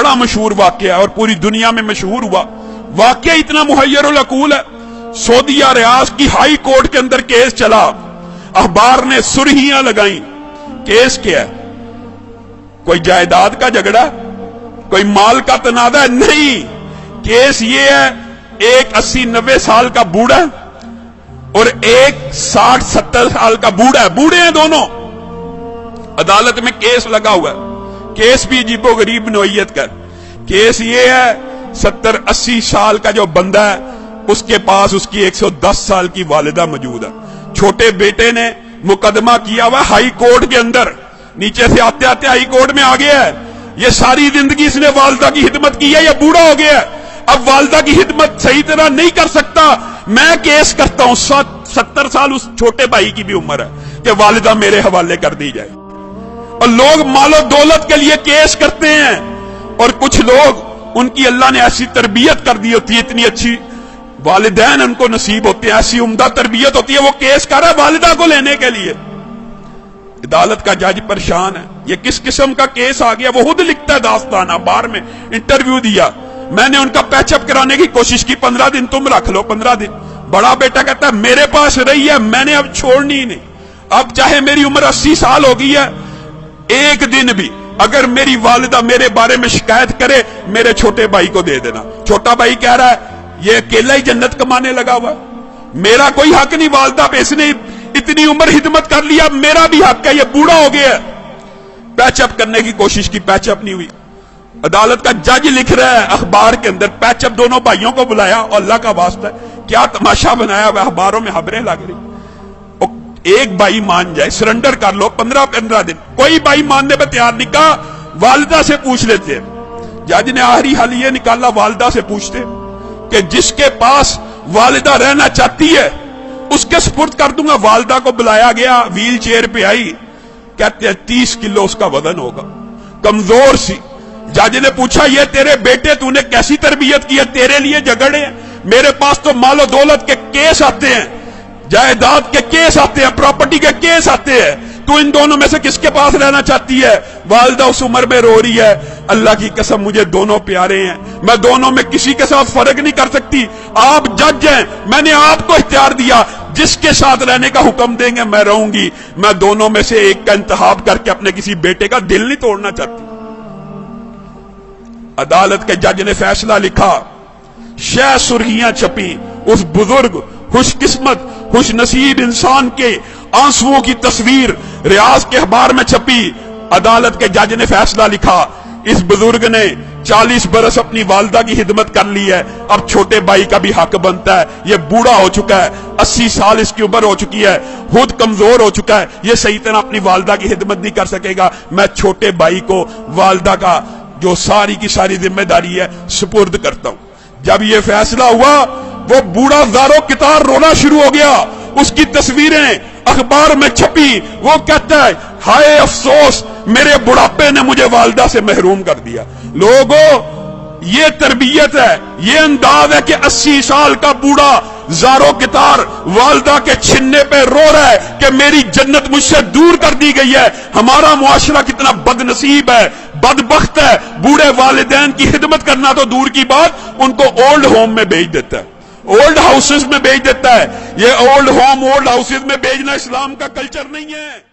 बड़ा मशहूर वाकया और पूरी दुनिया में मशहूर हुआ। वाकया इतना मुहय्यरुल अकूल है। सऊदीया रियाद की हाई कोर्ट के अंदर केस चला, अखबार ने सुर्खियां लगाई। केस क्या है? कोई जायदाद का झगड़ा, कोई माल का तनाजा? नहीं, केस ये है, एक 80-90 साल का बूढ़ा और एक 60-70 साल का बूढ़ा, बूढ़े हैं दोनों, अदालत में केस लगा हुआ है। केस भी अजीबो गरीब नौइयत का। केस ये है, 70-80 साल का जो बंदा है उसके पास उसकी 110 साल की वालिदा मौजूद है। छोटे बेटे ने मुकदमा किया हुआ हाई कोर्ट के अंदर, नीचे से आते आते हाई कोर्ट में आ गया है। ये सारी जिंदगी इसने वालिदा की खिदमत की है, ये बूढ़ा हो गया है, अब वालिदा की खिदमत सही तरह नहीं कर सकता। मैं केस करता हूं, 70 साल उस छोटे भाई की भी उम्र है कि वालिदा मेरे हवाले कर दी जाए। और लोग मालो दौलत के लिए केस करते हैं, और कुछ लोग उनकी अल्लाह ने ऐसी तरबियत कर दी होती है, इतनी अच्छी वालिदैन उनको नसीब होते हैं, ऐसी उम्दा तरबियत होती है, वो केस कर रहा है वालिदा को लेने के लिए। अदालत का जज परेशान है, ये किस किस्म का केस आ गया। वो खुद लिखता है दास्तान, अखबार में इंटरव्यू दिया। मैंने उनका पैचअप कराने की कोशिश की, 15 दिन तुम रख लो, 15 दिन। बड़ा बेटा कहता है मेरे पास रही है, मैंने अब छोड़नी ही नहीं। अब चाहे मेरी उम्र 80 साल हो गई है, एक दिन भी अगर मेरी वालिदा मेरे बारे में शिकायत करे, मेरे छोटे भाई को दे देना। छोटा भाई कह रहा है ये अकेला ही जन्नत कमाने लगा हुआ, मेरा कोई हक नहीं वालिदा पे, इसने इतनी उम्र खिदमत कर लिया, मेरा भी हक है, ये बूढ़ा हो गया। पैचअप करने की कोशिश की, पैचअप नहीं हुई। अदालत का जज लिख रहा है अखबार के अंदर, पैचअप दोनों भाइयों को बुलाया, और अल्लाह का वास्ता है क्या तमाशा बनाया हुआ, अखबारों में खबरें लग रही। एक भाई मान जाए, सरेंडर कर लो, 15-15 दिन। कोई भाई मानने पर तैयार नहीं, कहा वालिदा से पूछ लेते। जज ने आखिरी हल ये निकाला, वालिदा से पूछते कि जिसके पास वालिदा रहना चाहती है उसके सुपुर्द कर दूंगा। वालिदा को बुलाया गया, व्हील चेयर पे आई, कहते हैं 30 किलो उसका वजन होगा, कमजोर सी। जज ने पूछा ये तेरे बेटे तूने कैसी तरबियत की है, तेरे लिए झगड़े हैं, मेरे पास तो मालो दौलत के केस आते हैं, जायदाद के केस आते हैं, प्रॉपर्टी के केस आते हैं, तू इन दोनों में से किसके पास रहना चाहती है? वालिदा उस उम्र में रो रही है, अल्लाह की कसम मुझे दोनों प्यारे हैं, मैं दोनों में किसी के साथ फर्क नहीं कर सकती। आप जज हैं, मैंने आपको इख्तियार दिया, जिसके साथ रहने का हुक्म देंगे मैं रहूंगी। मैं दोनों में से एक का इंतखाब करके अपने किसी बेटे का दिल नहीं तोड़ना चाहती। अदालत के जज ने फैसला लिखा, शह सुर्खियां छपी, उस बुजुर्ग खुशकिस्मत खुश नसीब इंसान के आंसुओं की तस्वीर रियाज के अखबार में छपी। अदालत के जज ने फैसला लिखा, इस बुजुर्ग ने 40 बरस अपनी वालिदा की खिदमत कर ली है, अब छोटे भाई का भी हक बनता है। ये बूढ़ा हो चुका है, 80 साल इसकी उम्र हो चुकी है, खुद कमजोर हो चुका है, ये सही तरह अपनी वालिदा की खिदमत नहीं कर सकेगा। मैं छोटे भाई को वालिदा का जो सारी की सारी जिम्मेदारी है सुपुर्द करता हूं। जब ये फैसला हुआ, वो बूढ़ा ज़ारो कितार रोना शुरू हो गया, उसकी तस्वीरें अखबार में छपी। वो कहता है हाय अफसोस, मेरे बुढ़ापे ने मुझे वालिदा से महरूम कर दिया। लोगों, ये तरबियत है, ये अंदाज है कि 80 साल का बूढ़ा ज़ारो कितार वालिदा के छिन्ने पे रो रहा है कि मेरी जन्नत मुझसे दूर कर दी गई है। हमारा मुआशरा कितना बदनसीब है, बदबख्त है, बूढ़े वालिदैन की खिदमत करना तो दूर की बात, उनको ओल्ड होम में भेज देता है, ओल्ड हाउसेस में भेज देता है। ये ओल्ड होम, ओल्ड हाउसेस में भेजना इस्लाम का कल्चर नहीं है।